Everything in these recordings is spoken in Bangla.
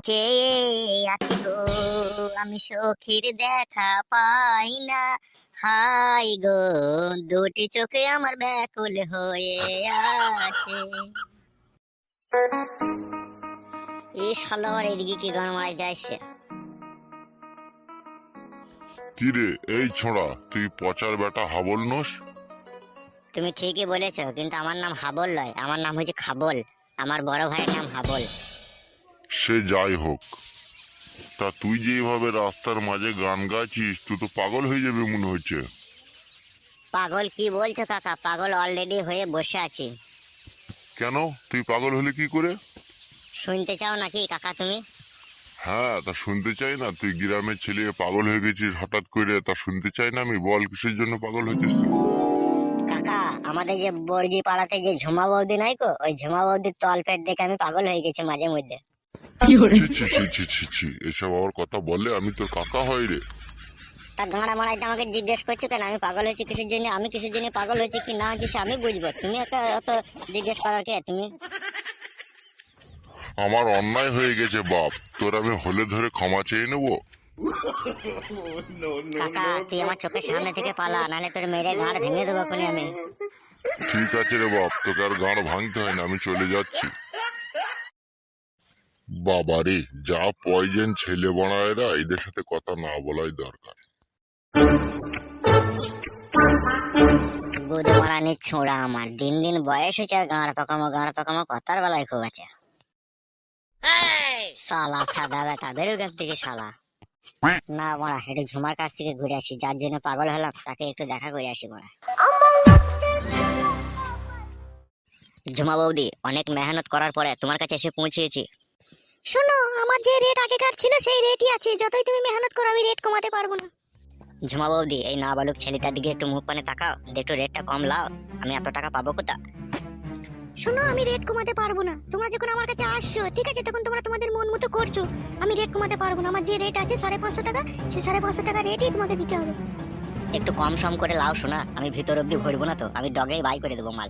চেয়ে আছি গো, আমি সখীর দেখা পাই না। হাই গো, দুটি চোখে আমার ব্যাকুল হয়ে আছে। এই শালা আবার এদিকে কি গান মারাইতে আসছে? কিরে এই ছোড়া, তুই পচার বেটা হাবল নোস? তুমি ঠিকই বলেছো, কিন্তু আমার নাম হাবল নয়, আমার নাম হচ্ছে খাবল। আমার বড় ভাইয়ের নাম হাবল। সে যাই হোক, তা তুই যে এইভাবে রাস্তার মাঝে গান গাইছিস, তুই তো পাগল হয়ে যাবে মনে হচ্ছে। পাগল কি বলছো কাকা? পাগল অলরেডি হয়ে বসে আছি। কেন, তুই পাগল হলে কি করে? শুনতে চাও নাকি কাকা তুমি? হ্যাঁ, তা শুনতে চাই না। তুই গ্রামের ছেলে পাগল হয়ে গেছিস হঠাৎ করে, তা শুনতে চাই না আমি? বল কিসের জন্য পাগল হয়েছিস তুই? কাকা, আমাদের যে বর্গি পাড়াতে যে ঝুমা বৌদি নাই কো, ওই ঝুমা বৌদির তলপেট দেখে আমি পাগল হয়ে গেছি মাঝে মধ্যে। ছি ছি ছি ছি ছি ছি, এসব আবার কথা বললে? আমি তোর কাকা হই রে। তা গাঁড়া মারাইতে আমাকে জিজ্ঞেস করছো কেন? আমি পাগল হয়েছি কিসের জন্য, আমি কিসের জন্য পাগল হয়েছি কি না হয়েছি সে আমি বুঝবো। তুমি একটা অত জিজ্ঞেস করার কে তুমি? আমার অন্যায় হয়ে গেছে বাপ, তোর আমি হলে ধরে ক্ষমা চেয়ে নেবো। কাকা, তুই আমার চোখের সামনে থেকে পালা, নাহলে তোর মেরে গাঁড় ভেঙে দেবো এখনই আমি। ঠিক আছে রে বাপ, তোকে আর গাঁড় ভাঙতে হয় না, আমি চলে যাচ্ছি। বাবারে, যা পয়জেন ছেলে বড়া এরা, এদের সাথে কথা না বলাই দরকার। বুধমারানির ছোঁড়া আমার, দিন দিন বয়স হয়েছে আর গাঁড় পাকামো কথার বেলায় খুব আছে। শালা ফাদা বেটা, বেরো এখান থেকে শালা। না বড়া, একটু ঝুমার কাছ থেকে ঘুরে আসি, যার জন্য পাগল হলাম তাকে একটু দেখা করে আসি বড়া। ঝুমা বৌদি, অনেক মেহনত করার পরে তোমার কাছে এসে পৌঁছেছি। শোনো, আমার যে রেট আগেকার ছিল সেই রেটই আছে, যতই তুমি মেহনত করো আমি রেট কমাতে পারবো না। ঝুমা বৌদি, এই নাবালক ছেলেটার দিকে একটু মুখ পানে তাকাও, একটু রেটটা কম লাও, আমি এত টাকা পাবো কোথা? শোনো, আমি রেট কমাতে পারবো না। তোমরা যখন আমার কাছে আসছো, ঠিক আছে, তখন তোমরা তোমাদের মন মতো করছো। আমি রেট কমাতে পারবো না। আমার যে রেট আছে 550 টাকা, সেই 550 টাকা রেটই তোমাকে দিতে হবে। একটু কম সম করে লাও শোনা, আমি ভিতর অব্দি ভরবো না তো, আমি ডগেই বাই করে দেবো মাল।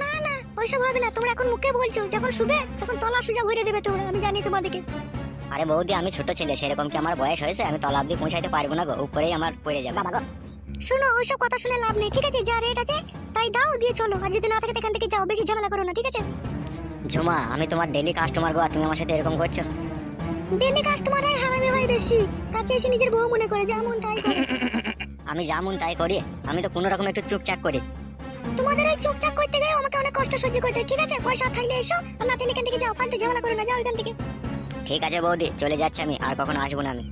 না না, ওইসব হবে না। তোমরা এখন মুখে বলছো, যখন শুবে তখন তলা সুজা ভরে দেবে তোমরা, আমি জানি তোমাদেরকে। আরে বৌদি, আমি ছোট ছেলে, সেরকম কি আমার বয়স হয়েছে? আমি তলা অব্দি পৌঁছাইতে পারবো না গো, উপরেই আমার পড়ে যাবে। শোনো, ওইসব কথা শুনে লাভ নেই, ঠিক আছে? যা রেট আছে তাই দাও, দিয়ে চলো। আর যদি না থাকে এখান থেকে যাও, বেশি ঝামেলা করো না, ঠিক আছে? ঝুমা, আমি তোমার ডেইলি কাস্টমার গো, আর তুমি আমার সাথে এরকম করছো। ডেইলি কাস্টমাররাই হারামি হয় বেশি, কাছে এসে নিজের বউ মনে করে, যেমন তাই করে। আমি যেমন তাই করি? আমি তো কোনো রকম একটু চুপচাপ করি। তোমাদের ওই চুপচাপ করতে গিয়ে আমাকে অনেক কষ্ট সহ্য করতে হয়, ঠিক আছে? পয়সা থাকলে এসো, আর না থাকলে এখান থেকে যাও, ফালতু ঝামেলা করো না, যাও এখান থেকে। ঠিক আছে বৌদি, চলে যাচ্ছি আমি, আর কখনো আসবো না আমি।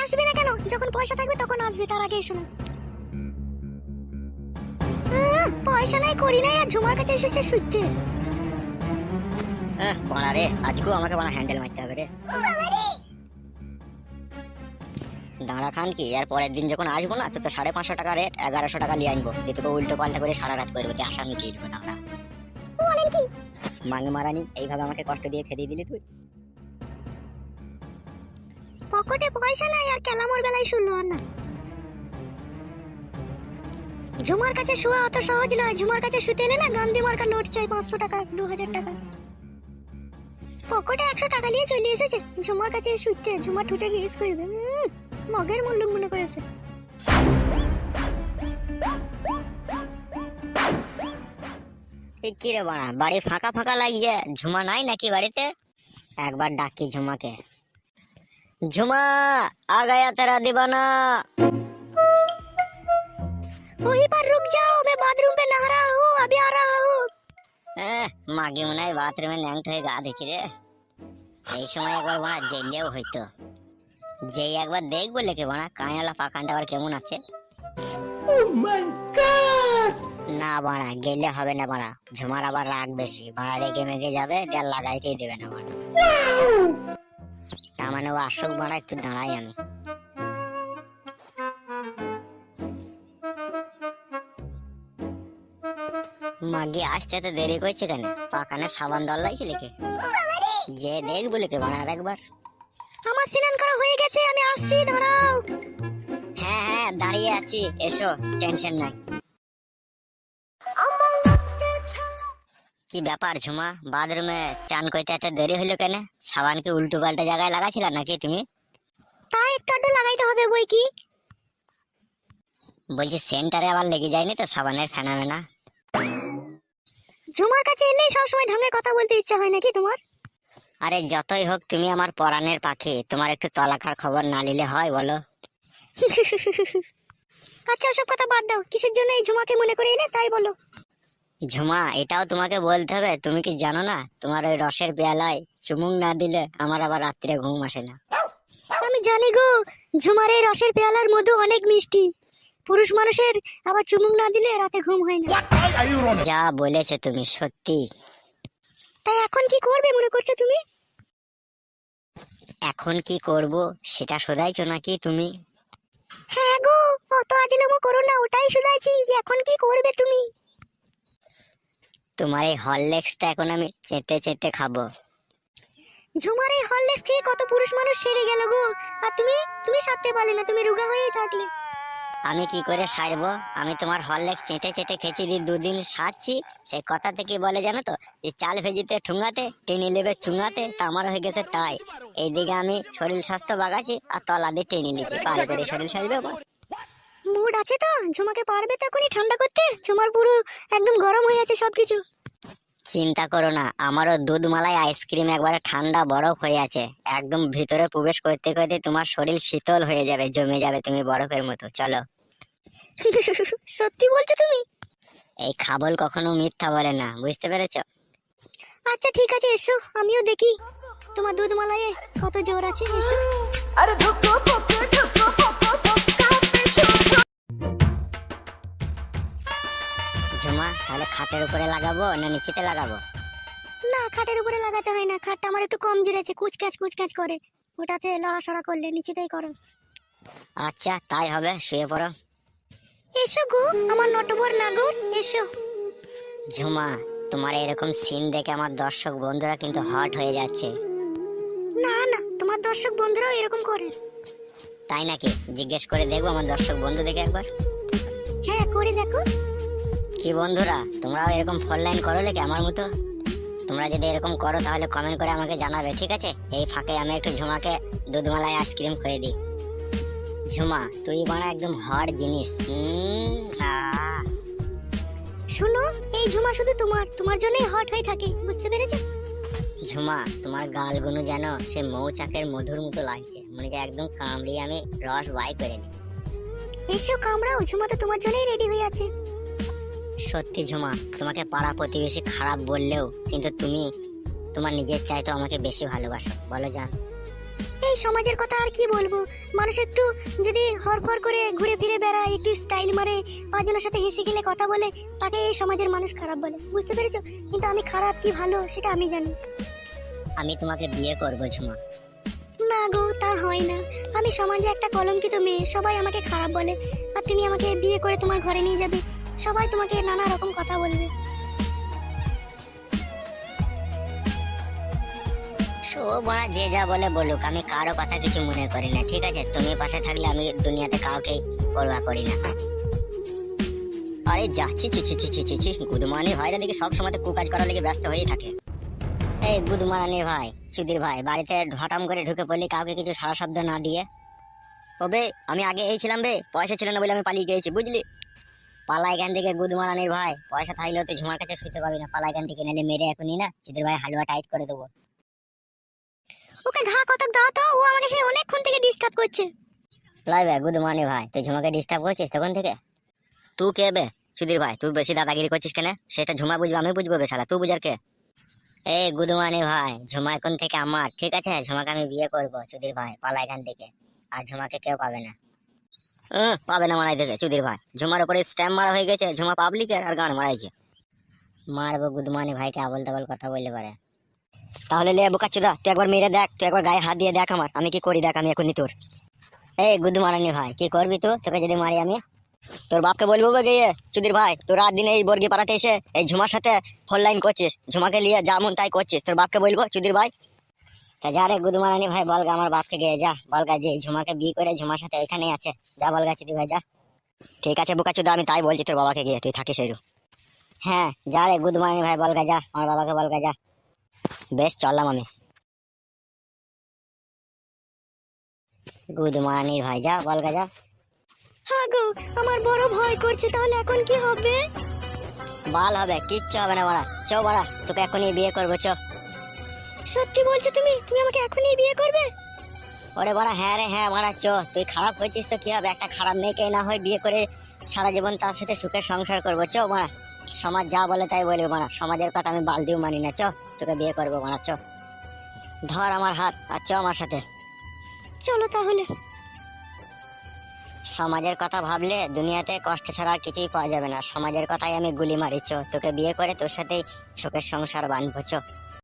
আসবি না কেন? যখন পয়সা থাকবে তখন আসবি, তার আগে এসো না। পয়সা নাই, করি নাই, আর ঝুমার কাছে এসেছে শুইতে। বাড়া রে, আজকেও আমাকে বাড়া হ্যান্ডেল মারতে হবে রে। দাঁড়া খান কি, এর পরের দিন যখন আসবো না, তো 550 টাকা রেট 1100 টাকা নিয়ে আনবো, দিয়ে তোকে উল্টো পাল্টা করে সারা রাত করবো, তুই আসামি কি লিখবো। দাঁড়া, বলেন কি মাঙ্গি মারানি, এইভাবে আমাকে কষ্ট দিয়ে খেদিয়ে দিলি তুই। পকেটে পয়সা নাই আর কেলামোর বেলায় শুনলো না। ঝুমার কাছে শোয়া অত সহজ নয়। ঝুমার কাছে শুতে এলে না, গান্ধী মার্কা নোট চাই, 500 টাকা, 2000 টাকা। পকেটে 100 টাকা নিয়ে চলে এসেছে ঝুমার কাছে শুতে। ঝুমা ঠুটে গিয়ে করবে, মগের মুল্লুক মনে করেছে। কি রে বাড়া, বাড়ি ফাঁকা ফাঁকা লাগছে, ঝুমা নাই নাকি বাড়িতে? একবার ডাকি ঝুমাকে। ঝুমা, आ गया तेरा दीवाना। वहीं पर रुक जाओ, मैं बाथरूम पे नहा रहा हूँ, अभी आ रहा हूँ। মাগি মনে হয় বাথরুমে ন্যাংট হয়ে গা দেখি রে। এই সময় একবার বাড়া জেলেও হইতো, যেই একবার দেখবো লেকে বাড়া কাঁয়ালা পাকানটা আবার কেমন আছে। না বাড়া, গেলে হবে না বাড়া, ঝুমার আবার রাগ বেশি, বাড়া রেগে মেগে যাবে, দেড় লাগাইতেই দেবে না বাড়া। তার মানে ও আসুক বাড়া, একটু দাঁড়াই আমি। মাগি আসতে তো দেরি করছে কেন? পাকানে সাবান দল লাগছে লিখে, যে দেখবো লিখে বাড়া একবার। আমার স্নান করা হয়ে গেছে, আমি আসছি, দাঁড়াও। হ্যাঁ হ্যাঁ, দাঁড়িয়ে আছি, এসো, টেনশন নাই। কি ব্যাপার ঝুমা, বাথরুমে চান করতে এত দেরি হলো কেন? সাবান কি উল্টো পাল্টা জায়গায় লাগাছিল নাকি তুমি? তাই একটু আধটু লাগাইতে হবে বই কি। বলছি সেন্টারে আবার লেগে যায়নি তো সাবানের ফেনামেনা? ঝুমার কাছে এলেই সবসময় ঢঙের কথা বলতে ইচ্ছা হয় নাকি তোমার? আরে যতই হোক তুমি আমার পরাণের পাখি, তোমার একটু তলাকার খবর না নিলে হয় বলো? আচ্ছা ওসব কথা বাদ দাও, কিসের জন্য এই ঝুমাকে মনে করে এলে তাই বলো। ঝুমা, এটাও তোমাকে বলতে হবে, তুমি কি জানো না তোমার ওই রসের পেয়ালায় চুমুক না দিলে আমার আবার রাত্রে ঘুম আসে না। আমি জানি গো, ঝুমার এই রসের পেয়ালার মধু অনেক মিষ্টি, পুরুষ মানুষের আবার চুমুক না দিলে রাতে ঘুম হয় না। যা বলেছো তুমি সত্যি। তাই এখন কি করবে মনে করছো তুমি? এখন কি করব সেটা শোধাইছো নাকি তুমি? হ্যাঁ গো, অত আদিলমো করো না, ওটাই শোধাইছি যে এখন কি করবে তুমি। তোমার এই হরলিক্সটা এখন আমি চেটে চেটে খাবো। ঝুমার এই হরলিক্স খেয়ে কত পুরুষ মানুষ সেরে গেল গো, আর তুমি তুমি সারতে পারলে না, তুমি রোগা হয়েই থাকলে। আমি কি করে সারবো? আমি তোমার হরলিক্স চেটে চেটে খেয়েছি, দুদিন সারছি। সেই কথা থেকে বলে জানো তো, যে চাল ভেজিতে ঠুঙ্গাতে টেনে নেবে চুঙ্গাতে, তা আমার হয়ে গেছে তাই। এইদিকে আমি শরীর স্বাস্থ্য বাগাচ্ছি আর তলা দিয়ে টেনে নিচ্ছি, পারে করে শরীর সারবে আমার। মুড আছে তো ঝুমাকে পারবে তো এখনই ঠান্ডা করতে? ঝুমার পুরো একদম গরম হয়ে আছে সবকিছু। চিন্তা করো না, আমারও দুধ মালাই আইসক্রিম একবারে ঠান্ডা বরফ হয়ে আছে, একদম ভিতরে প্রবেশ করতে করতে তোমার শরীর শীতল হয়ে যাবে, জমে যাবে তুমি বরফের মতো। চলো। সত্যি বলছো তুমি? এই খাবল কখনো মিথ্যা বলে না, বুঝতে পেরেছো? আচ্ছা ঠিক আছে, এসো আমিও দেখি তোমার দুধ মালাইয়ে কত জোর আছে, এসো। अरे धुको धुको धुको धुको धुको ঝুমা, তাহলে খাটের উপরে লাগাবো না নিচেতে লাগাবো? না, খাটের উপরে লাগাতে হয় না, খাটটা আমার একটু কম জুড়েছে, কুচকাচ করে, ওটাতে লড়াছড়া করলে নিচেতেই করো। আচ্ছা তাই হবে, শুয়ে পড়ো। এসো গো আমার নটবর নাগর, এসো। ঝুমা, তোমার এরকম সিন দেখে আমার দর্শক বন্ধুরা কিন্তু হট হয়ে যাচ্ছে। না না, তোমার দর্শক বন্ধুরাও এরকম করে। তাই নাকি? জিজ্ঞেস করে দেখবো আমার দর্শক বন্ধু দেখে একবার। হ্যাঁ করে দেখো। কি বন্ধুরা, তোমরাও এরকম ফোন লাইন করো নাকি আমার মতো? তোমরা যদি এরকম করো তাহলে কমেন্ট করে আমাকে জানাবে, ঠিক আছে? এই ফাঁকে আমি একটু ঝুমাকে দুধমালাই আইসক্রিম খেয়ে দিই। ঝুমা, তুই বানা একদম হট জিনিস। শোনো, এই ঝুমা শুধু তোমার জন্যই হট হয়ে থাকে, বুঝতে পেরেছো? ঝুমা, তোমার গালগুলো যেন সে মৌচাকের মধুর মতো লাগছে, মনে হয় একদম কামড়িয়ে আমি রস বাই করে নি। এসো কামড়াও, ঝুমা তো তোমার জন্যই রেডি হয়ে আছে। সত্যি ঝুমা, তোমাকে পাড়া প্রতিবেশী খারাপ বললেও কিন্তু তুমি তোমার নিজের চাইতে আমাকে বেশি ভালোবাসো, বলো জান। এই সমাজের কথা আর কি বলবো, মানুষ একটু যদি হরফর করে ঘুরে ফিরে বেড়ায়, একটু স্টাইল মারে, পাঁচজনের সাথে হেসে খেলে কথা বলে, তাকে এই সমাজের মানুষ খারাপ বলে, বুঝতে পেরেছো? কিন্তু আমি খারাপ কি ভালো সেটা আমি জানি। আমি তোমাকে বিয়ে করবো ঝুমা। না গো, তা হয় না, আমি সমাজে একটা কলঙ্কিত মেয়ে, সবাই আমাকে খারাপ বলে, আর তুমি আমাকে বিয়ে করে তোমার ঘরে নিয়ে যাবে, সবাই তোমাকে নানা রকম কথা বলবে। শোভনা যে যা বলে বলুক, আমি কারো কথা কিছু মনে করি না, ঠিক আছে? তুমি পাশে থাকলে আমি দুনিয়াতে কাউকেই পরোয়া করি না। আরে যাচ্ছি, ছি ছি ছি ছি ছি ছি, গুদমানির ভাইরা দেখি সব সময় কুকাজ করার লেগে ব্যস্ত হয়েই থাকে। এই গুদমানির ভাই, সুধীর ভাই, বাড়িতে হঠাম করে ঢুকে পড়লি কাউকে কিছু সারা শব্দ না দিয়ে। ওবে, আমি আগে এই ছিলাম বে, পয়সা ছিল না বলে আমি পালিয়ে গিয়েছি, বুঝলি? পালা এখান থেকে গুদমানির ভাই, পয়সা থাকলেও তুই ঝুমার কাছে শুতে পাবি না, পালা এখান থেকে, নাহলে মেরে এখনই না সুধীর ভাই হালুয়া টাইট করে দেবো। ওকে ঘা কত দাও তো, ও আমাকে সেই অনেকক্ষণ থেকে ডিস্টার্ব করছে। লাই বে গুদমানি ভাই, তুই ঝুমাকে ডিস্টার্ব করছিস তখন থেকে? তুই কে বে সুধীর ভাই? তুই বেশি দাদাগিরি করছিস কেন? সেটা ঝুমা বুঝবে, আমি বুঝবো বে শালা, তুই বুঝার কে? এই গুদমানি ভাই, ঝুমা এখন থেকে আমার, ঠিক আছে? ঝুমাকে আমি বিয়ে করবো সুধীর ভাই, পালা এখান থেকে, আর ঝুমাকে কেউ পাবে না। পাবে না মারাইতেছে সুধীর ভাই, ঝুমার উপরে স্ট্যাম্প মারা হয়ে গেছে, ঝুমা পাবলিকের আর গান মারাইছে। মারবো গুদমানি ভাইকে আবল তাবল কথা বললে পারে। তাহলে লে বোকাচ্চোদা, তুই একবার মেরে দেখ, তুই একবার গায়ে হাত দিয়ে দেখ আমার, আমি কি করি দেখ, আমি এখনই তোর। এই গুদমারানি ভাই, কি করবি তুই? তোকে যদি মারি আমি, তোর বাপকে বলবো গিয়ে সুধীর ভাই, তোর রাত দিনে এই বর্গি পাড়াতে এসে এই ঝুমার সাথে ফোন লাইন করছিস, ঝুমাকে নিয়ে যেমন তাই করছিস, তোর বাপকে বলবো সুধীর ভাই। তা যা রে গুদমারানি ভাই, বলগা আমার বাপকে গিয়ে, যা বলগা যে ঝুমাকে বিয়ে করে ঝুমার সাথে ওইখানেই আছে, যা বলগা সুধীর ভাই যা। ঠিক আছে বোকাচোদা, আমি তাই বলছি তোর বাবাকে গিয়ে, তুই থাকিস এইরু। হ্যাঁ যা রে, গুড মর্নিং ভাই, বল গা, যা আমার বাবাকে বল গা, যা। বেশ, চললাম আমি। গুড মর্নিং ভাই, যা বল গা, যা। হ্যাঁ গো, আমার বড় ভয় করছে, তাহলে এখন কি হবে? বাল হবে, কিচ্ছু হবে না বাড়া। চ বাড়া, তোকে এখনই বিয়ে করবো, চ। সত্যি বলছো তুমি? তুমি আমাকে এখনই বিয়ে করবে? ওরে বাড়া, হ্যাঁ রে হ্যাঁ বাড়া, চ। তুই খারাপ হয়েছিস তো কি হবে, একটা খারাপ মেয়েকে না হয় বিয়ে করে সারা জীবন তার সাথে সুখের সংসার করবো, চ বাড়া। সমাজ যা বলে তাই বলবে বাড়া, সমাজের কথা আমি বালতিও মানি না, চ। তোকে বিয়ে করবো বাড়া, চ। ধর আমার হাত আর চ আমার সাথে। চলো তাহলে। সমাজের কথা ভাবলে দুনিয়াতে কষ্ট ছাড়া আর কিছুই পাওয়া যাবে না। সমাজের কথাই আমি গুলি মারি, চ। তোকে বিয়ে করে তোর সাথেই সুখের সংসার বাঁধবো, চ।